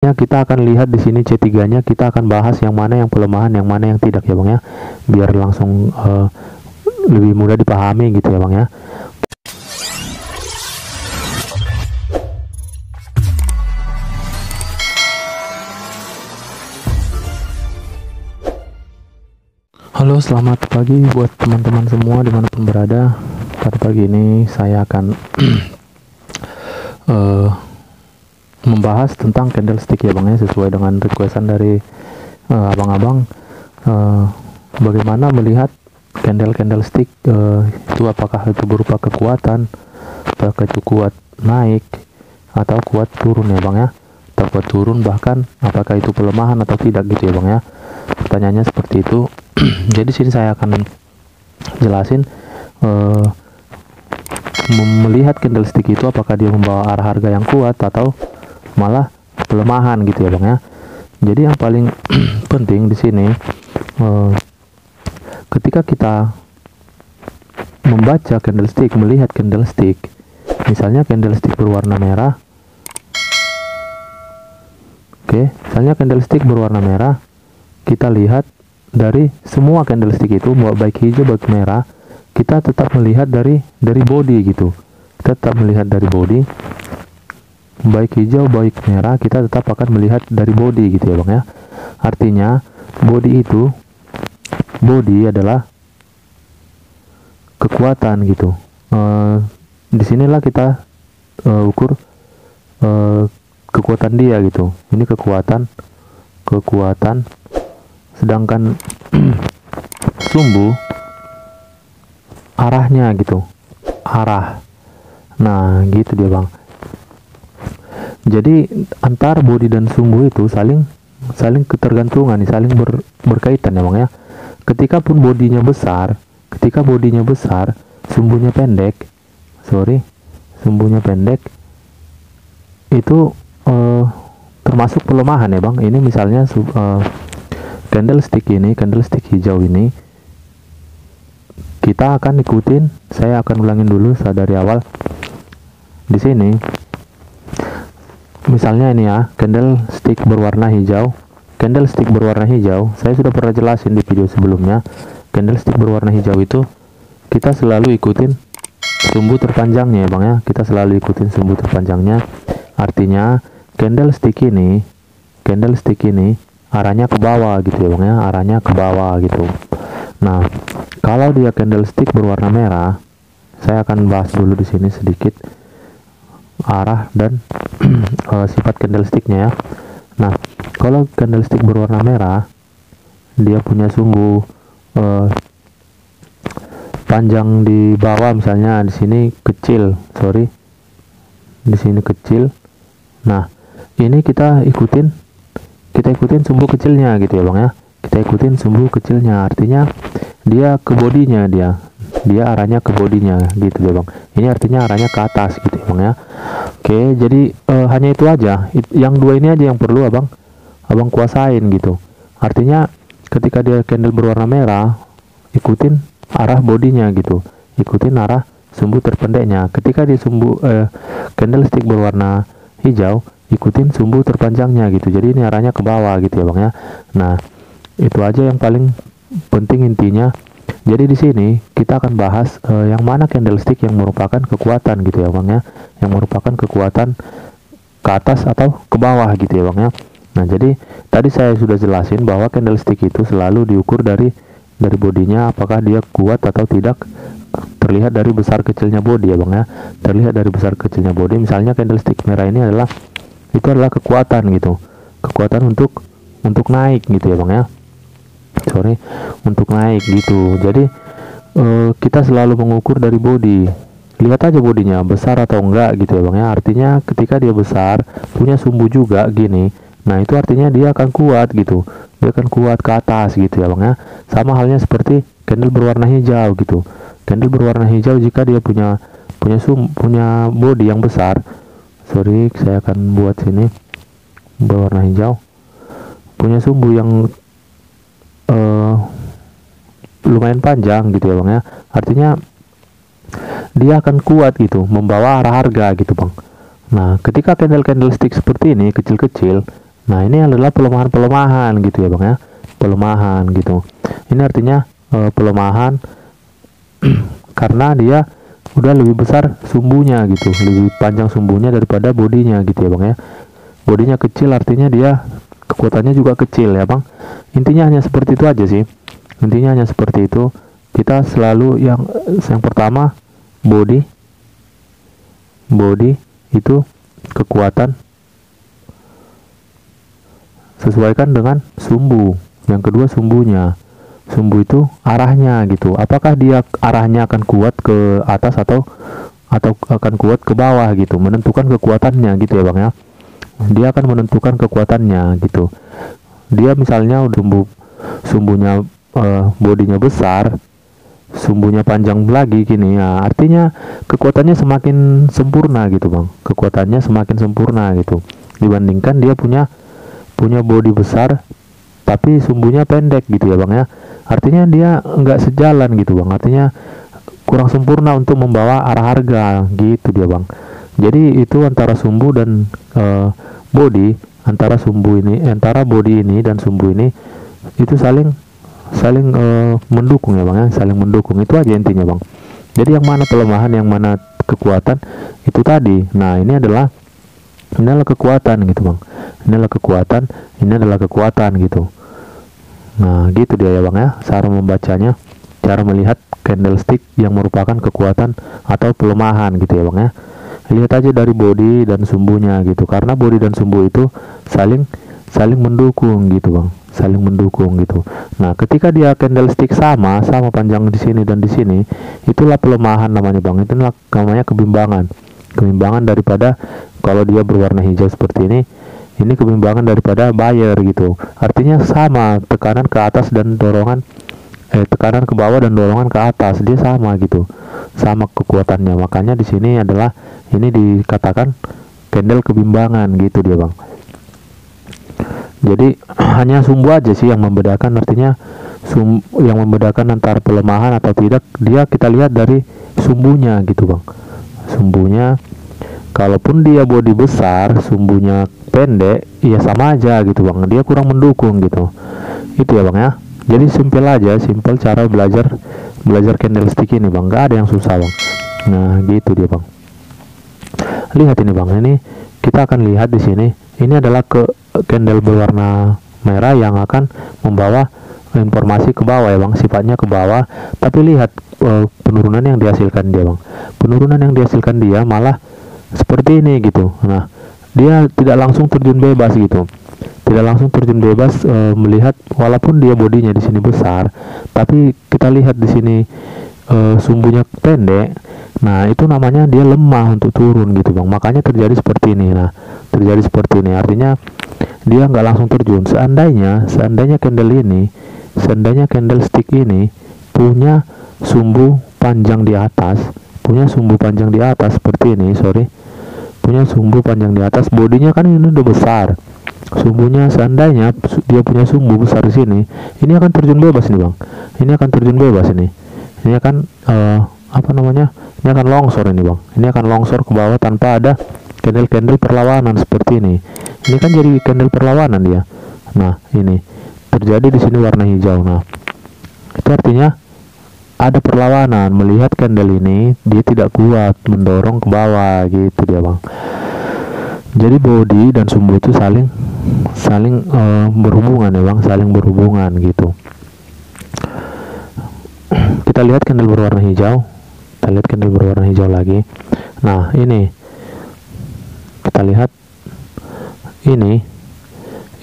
Ya, kita akan lihat di sini C3-nya, kita akan bahas yang mana yang pelemahan, yang mana yang tidak ya Bang ya, biar langsung lebih mudah dipahami gitu ya Bang ya. Halo, selamat pagi buat teman-teman semua dimanapun berada. Pada pagi ini saya akan membahas tentang candlestick ya Bang ya, sesuai dengan requestan dari abang-abang. Bagaimana melihat candlestick itu, apakah itu berupa kekuatan, apakah itu kuat naik atau kuat turun ya Bang ya, atau kuat turun, bahkan apakah itu pelemahan atau tidak gitu ya Bang ya. Pertanyaannya seperti itu. Jadi sini saya akan jelasin melihat candlestick itu apakah dia membawa arah harga yang kuat atau malah pelemahan gitu ya Bang ya. Jadi yang paling penting di sini ketika kita membaca candlestick, melihat candlestick, misalnya candlestick berwarna merah. Oke, misalnya candlestick berwarna merah, kita lihat dari semua candlestick itu, baik hijau baik merah, kita tetap melihat dari body gitu. Kita tetap melihat dari body, baik hijau baik merah, kita tetap akan melihat dari body gitu ya Bang ya. Artinya body adalah kekuatan gitu. Disinilah kita ukur kekuatan dia gitu. Ini kekuatan, sedangkan sumbu arahnya gitu, arah. Nah gitu dia Bang. Jadi antar body dan sumbu itu saling ketergantungan nih, saling berkaitan ya Bang ya. Ketika bodinya besar, sumbunya pendek, itu termasuk pelemahan ya Bang. Ini misalnya candlestick hijau ini, kita akan ikutin, saya akan ulangin dulu dari awal. Di sini misalnya ini ya, candlestick berwarna hijau, saya sudah pernah jelasin di video sebelumnya. Candlestick berwarna hijau itu kita selalu ikutin sumbu terpanjangnya ya Bang ya, kita selalu ikutin sumbu terpanjangnya. Artinya candlestick ini arahnya ke bawah gitu ya Bang ya, arahnya ke bawah gitu. Nah, kalau dia candlestick berwarna merah, saya akan bahas dulu di sini sedikit arah dan sifat candlesticknya ya. Nah, kalau candlestick berwarna merah, dia punya sumbu panjang di bawah, misalnya di sini kecil, di sini kecil. Nah, ini kita ikutin sumbu kecilnya gitu ya Bang ya. Kita ikutin sumbu kecilnya, artinya dia ke bodinya, dia arahnya ke bodinya gitu ya Bang. Ini artinya arahnya ke atas gitu ya Bang ya. Oke, jadi hanya itu aja. Yang dua ini aja yang perlu abang kuasain gitu. Artinya ketika dia candle berwarna merah, ikutin arah bodinya gitu, ikutin arah sumbu terpendeknya. Ketika dia candlestick berwarna hijau, ikutin sumbu terpanjangnya gitu. Jadi ini arahnya ke bawah gitu ya Bang ya. Nah, itu aja yang paling penting intinya. Jadi di sini kita akan bahas yang mana candlestick yang merupakan kekuatan gitu ya Bang ya, yang merupakan kekuatan ke atas atau ke bawah gitu ya Bang ya. Nah, jadi tadi saya sudah jelasin bahwa candlestick itu selalu diukur dari bodinya, apakah dia kuat atau tidak, terlihat dari besar kecilnya body ya Bang ya. Terlihat dari besar kecilnya body. Misalnya candlestick merah ini adalah kekuatan gitu, kekuatan untuk naik gitu ya Bang ya, untuk naik gitu. Jadi kita selalu mengukur dari body. Lihat aja bodinya besar atau enggak gitu ya Bang ya. Artinya ketika dia besar, punya sumbu juga gini, nah itu artinya dia akan kuat gitu, dia akan kuat ke atas gitu ya Bang ya. Sama halnya seperti candle berwarna hijau gitu. Candle berwarna hijau jika dia punya body yang besar, saya akan buat sini berwarna hijau, punya sumbu yang lumayan panjang gitu ya Bang ya. Artinya dia akan kuat gitu, membawa arah harga gitu Bang. Nah, ketika candlestick seperti ini kecil-kecil, Nah, ini adalah pelemahan-pelemahan gitu ya Bang ya. Pelemahan gitu. Ini artinya pelemahan karena dia udah lebih besar sumbunya gitu, lebih panjang sumbunya daripada bodinya gitu ya Bang ya. Bodinya kecil artinya dia kekuatannya juga kecil ya Bang. Intinya hanya seperti itu aja sih. Intinya hanya seperti itu. Kita selalu yang pertama body itu kekuatan sesuaikan dengan sumbu. Yang kedua sumbunya. Sumbu itu arahnya gitu. Apakah dia arahnya akan kuat ke atas atau akan kuat ke bawah gitu. Menentukan kekuatannya gitu ya Bang ya. Dia akan menentukan kekuatannya gitu. Dia misalnya sumbunya bodinya besar, sumbunya panjang lagi gini ya, artinya kekuatannya semakin sempurna gitu Bang. Kekuatannya semakin sempurna gitu. Dibandingkan dia punya bodi besar tapi sumbunya pendek gitu ya Bang ya. Artinya dia nggak sejalan gitu Bang. Artinya kurang sempurna untuk membawa arah harga gitu dia Bang. Jadi itu antara sumbu dan body, antara body ini dan sumbu ini itu saling mendukung ya Bang ya, saling mendukung. Itu aja intinya Bang. Jadi yang mana pelemahan, yang mana kekuatan itu tadi. Nah, ini adalah kekuatan gitu Bang. Ini adalah kekuatan gitu. Nah, gitu dia ya Bang ya, cara membacanya, cara melihat candlestick yang merupakan kekuatan atau pelemahan gitu ya Bang ya. Lihat aja dari body dan sumbunya gitu, karena body dan sumbu itu saling mendukung gitu Bang, saling mendukung gitu. Nah, ketika dia candlestick sama panjang di sini dan di sini, itulah pelemahan namanya Bang. Itulah namanya kebimbangan daripada kalau dia berwarna hijau seperti ini kebimbangan daripada buyer gitu. Artinya sama tekanan ke atas dan dorongan tekanan ke bawah dan dorongan ke atas, dia sama gitu, sama kekuatannya. Makanya di sini adalah ini dikatakan candle kebimbangan gitu dia Bang. Jadi hanya sumbu aja sih yang membedakan, artinya yang membedakan antara pelemahan atau tidak, dia kita lihat dari sumbunya gitu Bang. Sumbunya, kalaupun dia bodi besar, sumbunya pendek, ya sama aja gitu Bang. Dia kurang mendukung gitu. Itu ya Bang ya. Jadi simpel aja, simpel cara belajar candlestick ini Bang. Gak ada yang susah Bang. Nah, gitu dia Bang. Lihat ini Bang. Ini kita akan lihat di sini. Ini adalah candle berwarna merah yang akan membawa informasi ke bawah ya Bang. Sifatnya ke bawah. Tapi lihat penurunan yang dihasilkan dia Bang. Penurunan yang dihasilkan dia malah seperti ini gitu. Nah, dia tidak langsung terjun bebas gitu. Tidak langsung terjun bebas melihat, walaupun dia bodinya di sini besar, tapi kita lihat di sini sumbunya pendek. Nah, itu namanya dia lemah untuk turun gitu Bang. Makanya terjadi seperti ini. Nah, terjadi seperti ini artinya dia nggak langsung terjun. Seandainya candlestick ini punya sumbu panjang di atas, seperti ini, punya sumbu panjang di atas, bodinya kan ini udah besar. Sumbunya, seandainya dia punya sumbu besar di sini, ini akan terjun bebas nih Bang. Ini akan terjun bebas ini. Ini akan Ini akan longsor ini Bang. Ini akan longsor ke bawah tanpa ada candle perlawanan seperti ini. Ini kan jadi candle perlawanan dia. Nah, ini terjadi di sini warna hijau. Nah, itu artinya ada perlawanan. Melihat candle ini dia tidak kuat mendorong ke bawah gitu dia Bang. Jadi body dan sumbu itu saling berhubungan ya Bang, saling berhubungan gitu. Kita lihat candle berwarna hijau. Lagi. Nah, ini kita lihat ini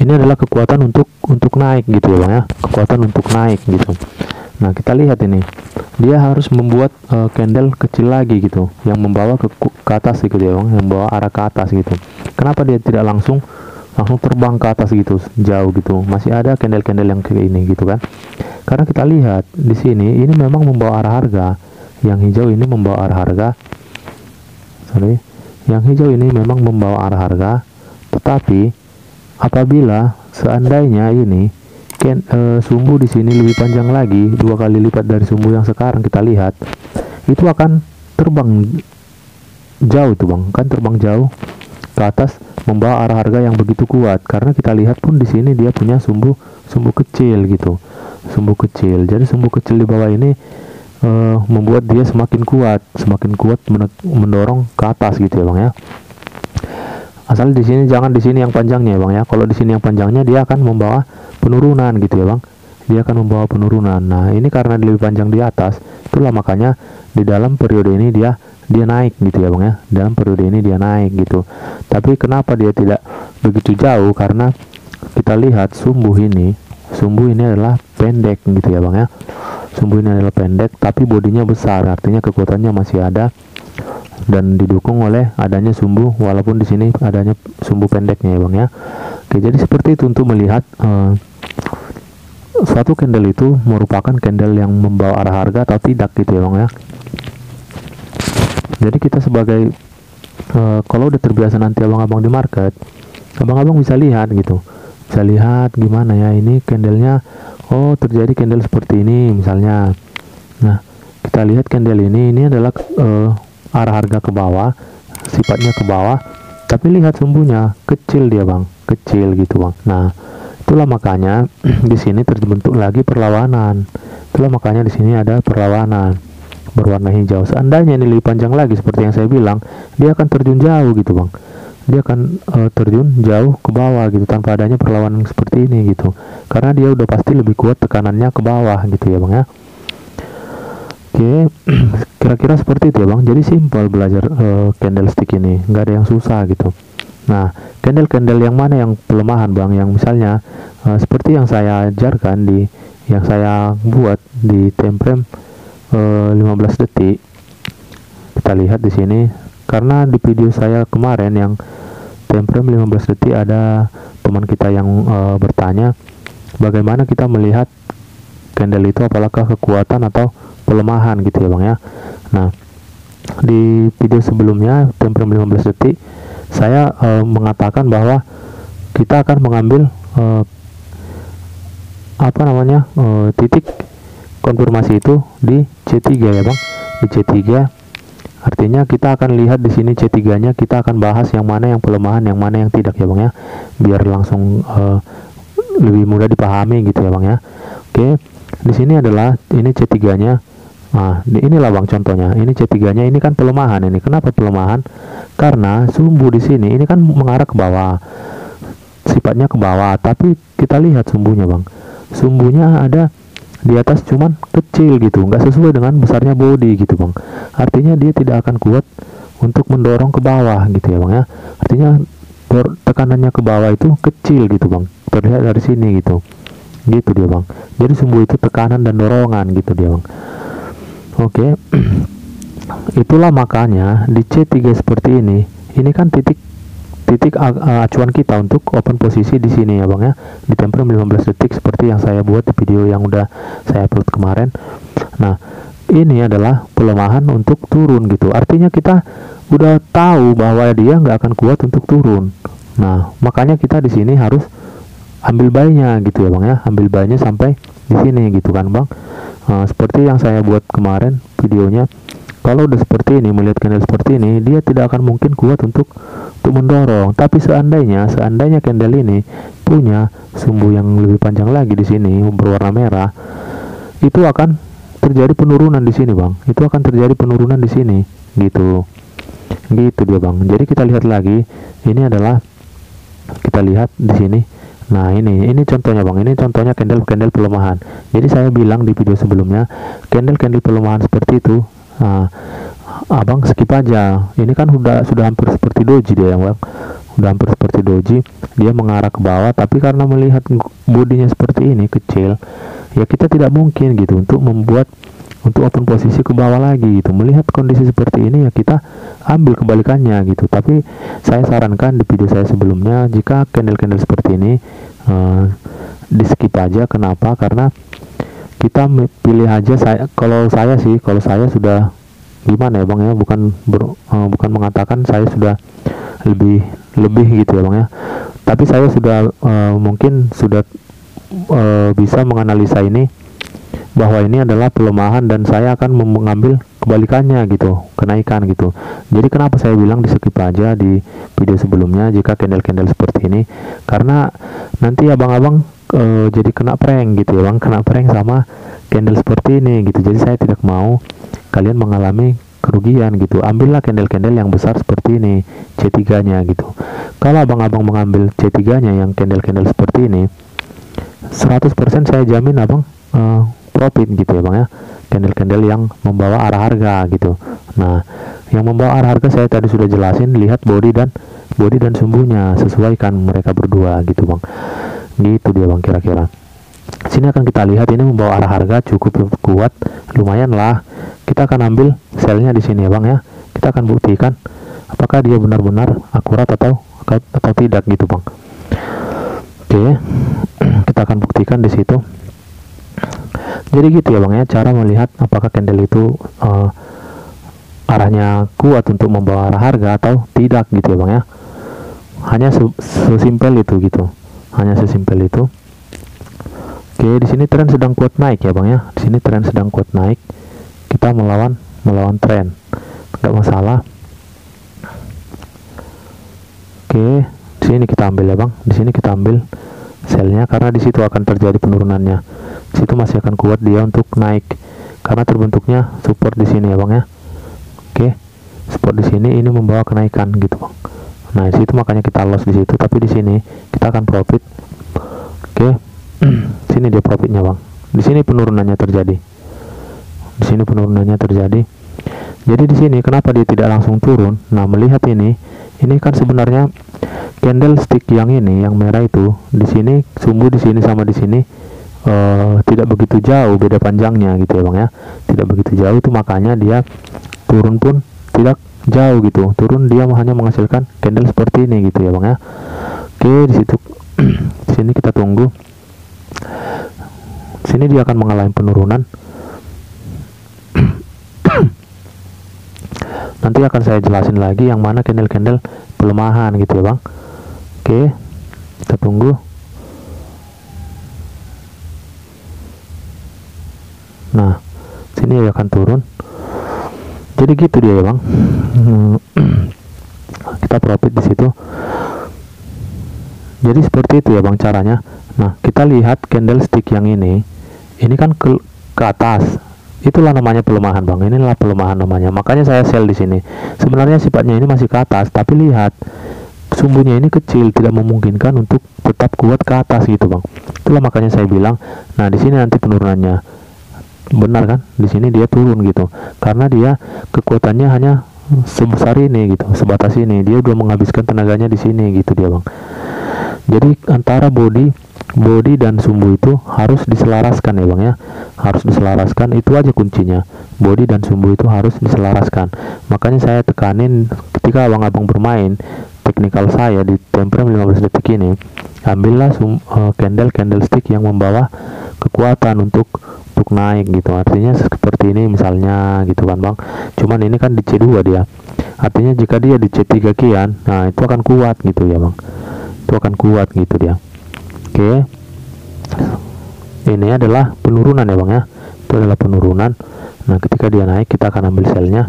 adalah kekuatan untuk naik gitu ya Bang ya. Kekuatan untuk naik gitu. Nah, kita lihat ini. Dia harus membuat candle kecil lagi gitu, yang membawa ke atas gitu ya Bang, yang membawa arah ke atas gitu. Kenapa dia tidak langsung terbang ke atas gitu, jauh gitu? Masih ada candle-candle yang kayak ini gitu kan. Karena kita lihat di sini ini memang membawa arah harga. Yang hijau ini membawa arah harga. Yang hijau ini memang membawa arah harga. Tetapi apabila seandainya ini sumbu di sini lebih panjang lagi, 2 kali lipat dari sumbu yang sekarang kita lihat, itu akan terbang jauh tuh Bang, kan terbang jauh ke atas membawa arah harga yang begitu kuat, karena kita lihat pun di sini dia punya sumbu kecil gitu, sumbu kecil. Jadi sumbu kecil di bawah ini membuat dia semakin kuat mendorong ke atas gitu ya Bang ya. Asal di sini jangan di sini yang panjangnya ya Bang ya. Kalau di sini yang panjangnya dia akan membawa penurunan gitu ya Bang. Dia akan membawa penurunan. Nah, ini karena lebih panjang di atas, itulah makanya di dalam periode ini dia naik gitu ya Bang ya. Dalam periode ini dia naik gitu. Tapi kenapa dia tidak begitu jauh? Karena kita lihat sumbu ini adalah pendek gitu ya Bang ya. Sumbu ini adalah pendek tapi bodinya besar, artinya kekuatannya masih ada dan didukung oleh adanya sumbu, walaupun di sini adanya sumbu pendeknya ya Bang ya. Oke, jadi seperti itu untuk melihat suatu candle itu merupakan candle yang membawa arah harga atau tidak gitu ya Bang ya. Jadi kita sebagai kalau udah terbiasa nanti abang-abang di market, abang-abang bisa lihat gitu, bisa lihat gimana ya ini candlenya. Oh, terjadi candle seperti ini misalnya. Nah, kita lihat candle ini adalah arah harga ke bawah, sifatnya ke bawah, tapi lihat sumbunya kecil dia Bang, kecil gitu Bang. Nah, itulah makanya di sini terbentuk lagi perlawanan. Itulah makanya di sini ada perlawanan berwarna hijau. Seandainya ini lebih panjang lagi seperti yang saya bilang, dia akan terjun jauh gitu Bang. Dia akan terjun jauh ke bawah gitu tanpa adanya perlawanan seperti ini gitu. Karena dia udah pasti lebih kuat tekanannya ke bawah gitu ya Bang ya. Oke, kira-kira seperti itu ya Bang. Jadi simpel belajar candlestick ini, nggak ada yang susah gitu. Nah, candle-candle yang mana yang pelemahan Bang? Yang misalnya seperti yang saya ajarkan yang saya buat di time frame 15 detik. Kita lihat di sini, karena di video saya kemarin yang time frame 15 detik ada teman kita yang bertanya bagaimana kita melihat candle itu, apakah kekuatan atau pelemahan gitu ya Bang ya. Nah, di video sebelumnya time frame 15 detik saya mengatakan bahwa kita akan mengambil titik konfirmasi itu di C3 ya Bang. Di C3 artinya kita akan lihat di sini C3-nya, kita akan bahas yang mana yang pelemahan, yang mana yang tidak ya Bang ya. Biar langsung lebih mudah dipahami gitu ya Bang ya. Oke, di sini adalah ini C3-nya. Nah, inilah Bang contohnya. Ini C3-nya, ini kan pelemahan ini. Kenapa pelemahan? Karena sumbu di sini ini kan mengarah ke bawah. Sifatnya ke bawah, tapi kita lihat sumbunya Bang. Sumbunya ada di atas cuman kecil gitu, nggak sesuai dengan besarnya body gitu Bang. Artinya dia tidak akan kuat untuk mendorong ke bawah gitu ya Bang ya. Artinya tekanannya ke bawah itu kecil gitu Bang, terlihat dari sini gitu dia Bang. Jadi sumbu itu tekanan dan dorongan gitu dia Bang. Oke. Itulah makanya di C3 seperti ini kan titik acuan kita untuk open posisi di sini ya Bang ya, di time frame 15 detik seperti yang saya buat di video yang udah saya upload kemarin. Nah, ini adalah pelemahan untuk turun gitu. Artinya kita udah tahu bahwa dia nggak akan kuat untuk turun. Nah, makanya kita di sini harus ambil buy-nya gitu ya Bang ya, ambil buy-nya sampai di sini gitu kan Bang. Seperti yang saya buat kemarin videonya, kalau udah seperti ini, melihat candle seperti ini, dia tidak akan mungkin kuat untuk mendorong. Tapi seandainya candle ini punya sumbu yang lebih panjang lagi di sini berwarna merah, itu akan terjadi penurunan di sini Bang. Itu akan terjadi penurunan di sini gitu dia Bang. Jadi kita lihat lagi, ini adalah kita lihat di sini. Nah, ini contohnya Bang. Ini contohnya candle pelemahan. Jadi saya bilang di video sebelumnya, candle pelemahan seperti itu, abang skip aja. Ini kan sudah hampir seperti doji dia Bang. Udah hampir seperti doji, dia mengarah ke bawah, tapi karena melihat bodinya seperti ini kecil, ya kita tidak mungkin gitu untuk open posisi ke bawah lagi gitu. Melihat kondisi seperti ini ya kita ambil kebalikannya gitu. Tapi saya sarankan di video saya sebelumnya, jika candle seperti ini di skip aja. Kenapa? Karena kita pilih aja. Kalau saya sudah gimana ya Bang ya, bukan mengatakan saya sudah lebih gitu ya Bang ya, tapi saya sudah mungkin sudah bisa menganalisa ini bahwa ini adalah pelemahan dan saya akan mengambil kebalikannya gitu, kenaikan gitu. Jadi kenapa saya bilang di skip aja di video sebelumnya jika candle-candle seperti ini, karena nanti abang-abang jadi kena prank gitu ya bang, kena prank sama candle seperti ini gitu. Jadi saya tidak mau kalian mengalami kerugian gitu. Ambillah candle-candle yang besar seperti ini, C3 nya gitu. Kalau abang-abang mengambil C3 nya yang candle-candle seperti ini, 100% saya jamin abang profit gitu ya bang ya, candle-candle yang membawa arah harga gitu. Nah, yang membawa arah harga saya tadi sudah jelasin, lihat body dan sumbunya, sesuaikan mereka berdua gitu bang. Gitu dia bang kira-kira. Sini akan kita lihat ini membawa arah harga cukup kuat, lumayan lah. Kita akan ambil selnya di sini ya bang ya. Kita akan buktikan apakah dia benar-benar akurat atau tidak gitu bang. Oke, kita akan buktikan di situ. Jadi gitu ya bang ya, cara melihat apakah candle itu arahnya kuat untuk membawa arah harga atau tidak gitu ya bang ya. Hanya sesimpel itu gitu, hanya sesimpel itu. Oke, di sini tren sedang kuat naik ya bang ya. Di sini tren sedang kuat naik. Kita melawan tren, nggak masalah. Oke, di sini kita ambil ya bang. Di sini kita ambil selnya karena di situ akan terjadi penurunannya. Di situ masih akan kuat dia untuk naik karena terbentuknya support di sini ya bang ya. Oke, support di sini ini membawa kenaikan gitu bang. Nah, di situ makanya kita loss di situ, tapi di sini kita akan profit. Oke. Sini dia profitnya bang. Di sini penurunannya terjadi. Di sini penurunannya terjadi. Jadi di sini kenapa dia tidak langsung turun? Nah, melihat ini kan sebenarnya candlestick yang ini, yang merah itu, di sini sumbu di sini sama di sini tidak begitu jauh beda panjangnya gitu ya bang ya. Tidak begitu jauh, itu makanya dia turun pun tidak jauh gitu. Turun dia hanya menghasilkan candle seperti ini gitu ya bang ya. Oke, di situ di sini kita tunggu. Sini dia akan mengalami penurunan. Nanti akan saya jelasin lagi yang mana candle-candle pelemahan gitu ya bang. Oke, kita tunggu. Nah, sini dia akan turun. Jadi gitu dia ya bang. Kita profit di situ. Jadi seperti itu ya bang caranya. Nah, kita lihat candlestick yang ini kan ke atas. Itulah namanya pelemahan bang. Inilah pelemahan namanya. Makanya saya sell di sini. Sebenarnya sifatnya ini masih ke atas, tapi lihat sumbunya ini kecil, tidak memungkinkan untuk tetap kuat ke atas gitu bang. Itulah makanya saya bilang, nah di sini nanti penurunannya benar kan? Di sini dia turun gitu. Karena dia kekuatannya hanya sebesar ini gitu, sebatas ini. Dia udah menghabiskan tenaganya di sini gitu dia bang. Jadi antara body dan sumbu itu harus diselaraskan ya bang ya, harus diselaraskan, itu aja kuncinya. Body dan sumbu itu harus diselaraskan. Makanya saya tekanin ketika abang-abang bermain teknikal saya di time frame 15 detik ini, ambillah candlestick yang membawa kekuatan untuk naik gitu. Artinya seperti ini misalnya gitu kan bang. Cuman ini kan di C2 dia, artinya jika dia di C3 kian, nah itu akan kuat gitu ya bang, itu akan kuat gitu dia. Oke, ini adalah penurunan ya bang ya, itu adalah penurunan. Nah, ketika dia naik kita akan ambil selnya,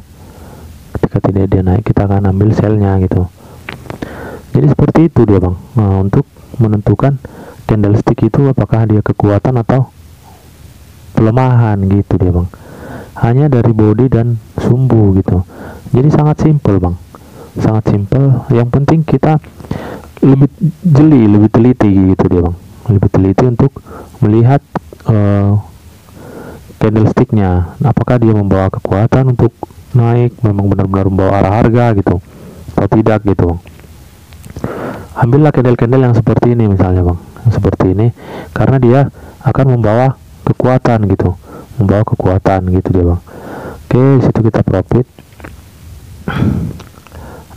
ketika tidak dia naik kita akan ambil selnya gitu. Jadi seperti itu dia bang. Nah, untuk menentukan candlestick itu apakah dia kekuatan atau pelemahan gitu dia bang, hanya dari body dan sumbu gitu. Jadi sangat simple bang, sangat simple. Yang penting kita lebih jeli, lebih teliti gitu dia bang, lebih teliti untuk melihat candlesticknya, apakah dia membawa kekuatan untuk naik, memang benar-benar membawa arah harga gitu atau tidak gitu bang. Ambillah candle-candle yang seperti ini misalnya bang, yang seperti ini, karena dia akan membawa kekuatan gitu, membawa kekuatan gitu dia bang. Oke, situ kita profit.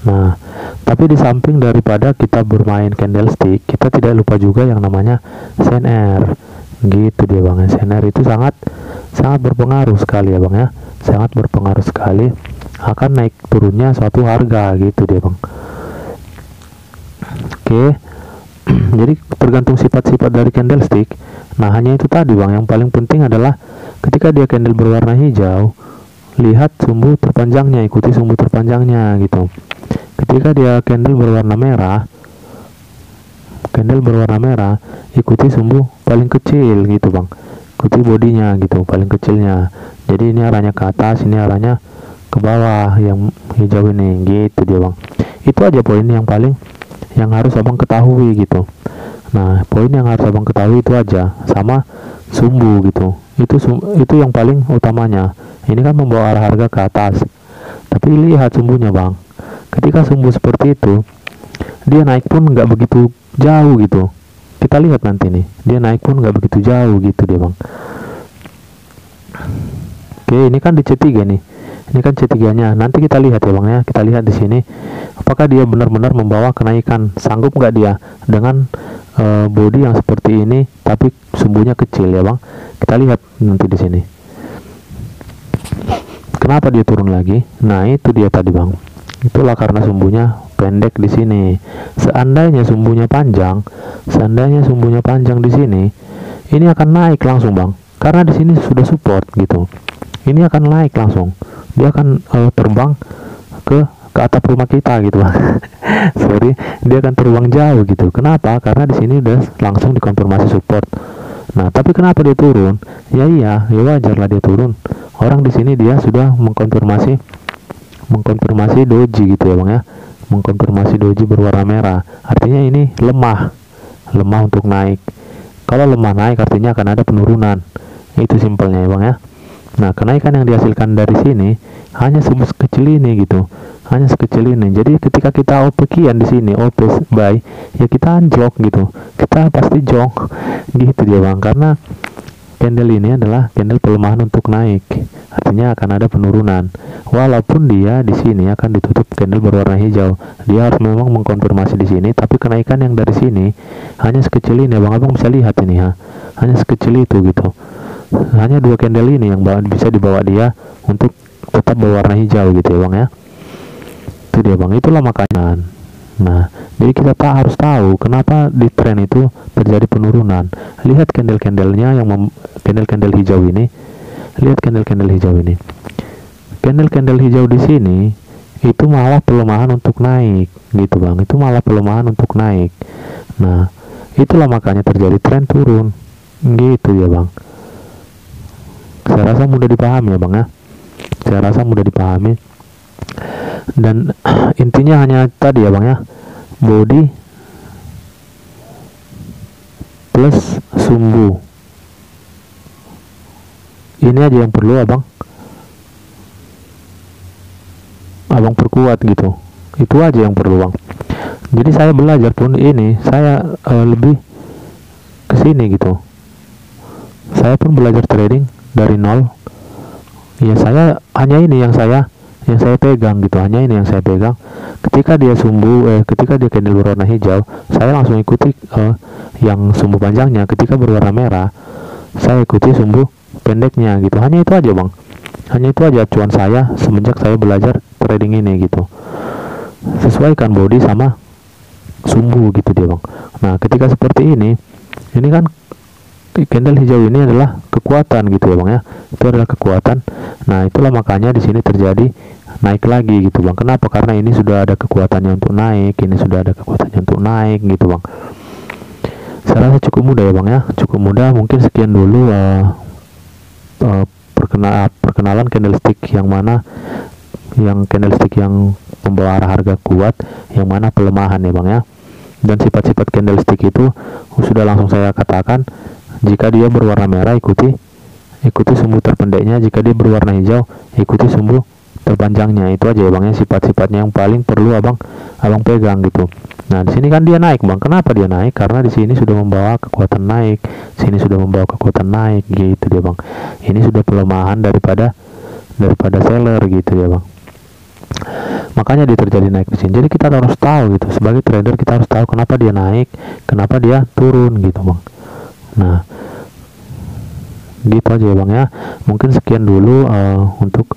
Nah, tapi di samping daripada kita bermain candlestick, kita tidak lupa juga yang namanya CNR gitu dia bang. CNR itu sangat berpengaruh sekali ya bang ya, sangat berpengaruh sekali akan naik turunnya suatu harga gitu dia bang. Oke, jadi tergantung sifat-sifat dari candlestick. Nah, hanya itu tadi bang, yang paling penting adalah ketika dia candle berwarna hijau, lihat sumbu terpanjangnya, ikuti sumbu terpanjangnya gitu. Ketika dia candle berwarna merah, ikuti sumbu paling kecil gitu bang, ikuti bodinya gitu, paling kecilnya. Jadi ini arahnya ke atas, ini arahnya ke bawah, yang hijau ini gitu dia bang. Itu aja poin yang harus abang ketahui gitu. Nah, poin yang harus abang ketahui itu aja, sama sumbu gitu. Itu yang paling utamanya. Ini kan membawa arah harga ke atas, tapi lihat sumbunya bang. Ketika sumbu seperti itu, dia naik pun nggak begitu jauh gitu. Kita lihat nanti nih, dia naik pun nggak begitu jauh gitu dia bang. Oke, ini kan di C3 nih. Ini kan C3-nya. Nanti kita lihat ya bang ya. Kita lihat di sini apakah dia benar-benar membawa kenaikan. Sanggup nggak dia dengan body yang seperti ini tapi sumbunya kecil ya bang. Kita lihat nanti di sini. Kenapa dia turun lagi? Nah, itu dia tadi bang. Itulah karena sumbunya pendek di sini. Seandainya sumbunya panjang di sini, ini akan naik langsung bang. Karena di sini sudah support gitu. Ini akan naik langsung. Dia akan terbang ke atap rumah kita gitu bang. Sorry, dia akan terbang jauh gitu. Kenapa? Karena di sini udah langsung dikonfirmasi support. Nah, tapi kenapa dia turun? Ya wajar lah dia turun. Orang di sini dia sudah mengkonfirmasi doji gitu ya bang ya, mengkonfirmasi doji berwarna merah. Artinya ini lemah untuk naik. Kalau lemah naik artinya akan ada penurunan. Itu simpelnya ya bang ya. Nah, kenaikan yang dihasilkan dari sini hanya sekecil ini gitu, hanya sekecil ini. Jadi ketika kita OP kian di sini, OP buy, ya kita anjlok gitu, kita pasti jong gitu dia bang. Karena candle ini adalah candle pelemahan untuk naik, artinya akan ada penurunan. Walaupun dia di sini akan ditutup candle berwarna hijau, dia harus memang mengkonfirmasi di sini. Tapi kenaikan yang dari sini hanya sekecil ini, abang bisa lihat ini ya, hanya sekecil itu gitu. Hanya 2 candle ini yang bisa dibawa dia untuk tetap berwarna hijau gitu ya bang ya. Itu dia bang, itulah makanya. Nah, jadi kita harus tahu kenapa di tren itu terjadi penurunan. Lihat candle-candlenya candle-candle hijau ini. Lihat candle-candle hijau ini. Candle-candle hijau di sini itu malah pelemahan untuk naik gitu bang. Itu malah pelemahan untuk naik. Nah, itulah makanya terjadi tren turun gitu ya bang. Saya rasa mudah dipahami ya bang ya. Dan intinya hanya tadi ya bang ya, body plus sumbu. Ini aja yang perlu abang perkuat gitu. Itu aja yang perlu bang. Jadi saya belajar pun ini saya lebih kesini gitu. Saya pun belajar trading dari nol. Ya saya hanya ini yang saya pegang gitu, hanya ini yang saya pegang. Ketika dia ketika dia candle berwarna hijau, saya langsung ikuti yang sumbu panjangnya. Ketika berwarna merah, saya ikuti sumbu pendeknya gitu. Hanya itu aja bang, hanya itu aja acuan saya semenjak saya belajar trading ini gitu. Sesuaikan body sama sumbu gitu dia bang. Nah, ketika seperti ini kan candle hijau ini adalah kekuatan gitu ya bang ya. Itu adalah kekuatan. Nah, itulah makanya di sini terjadi naik lagi gitu bang. Kenapa? Karena ini sudah ada kekuatannya untuk naik, ini sudah ada kekuatannya untuk naik gitu bang. Saya rasa cukup mudah ya bang ya, cukup mudah. Mungkin sekian dulu perkenalan candlestick yang mana yang candlestick yang membawa arah harga kuat, yang mana pelemahan ya bang ya. Dan sifat-sifat candlestick itu sudah langsung saya katakan. Jika dia berwarna merah, ikuti sumbu terpendeknya. Jika dia berwarna hijau, ikuti sumbu terpanjangnya. Itu aja ya bang ya, sifat-sifatnya yang paling perlu abang pegang gitu. Nah, di sini kan dia naik bang. Kenapa dia naik? Karena di sini sudah membawa kekuatan naik, sini sudah membawa kekuatan naik gitu dia bang. Ini sudah pelemahan daripada seller gitu ya bang. Makanya dia terjadi naik di sini. Jadi kita harus tahu gitu, sebagai trader kita harus tahu kenapa dia naik, kenapa dia turun gitu bang. Nah, gitu aja ya bang ya. Mungkin sekian dulu untuk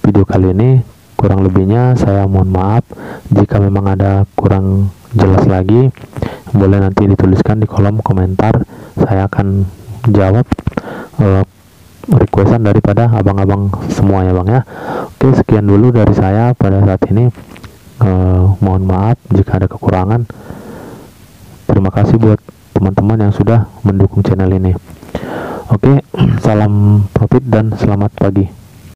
video kali ini. Kurang lebihnya saya mohon maaf. Jika memang ada kurang jelas lagi, boleh nanti dituliskan di kolom komentar. Saya akan jawab requestan daripada abang-abang semua ya bang ya. Oke, sekian dulu dari saya pada saat ini. Mohon maaf jika ada kekurangan. Terima kasih buat teman-teman yang sudah mendukung channel ini. Oke, salam profit dan selamat pagi.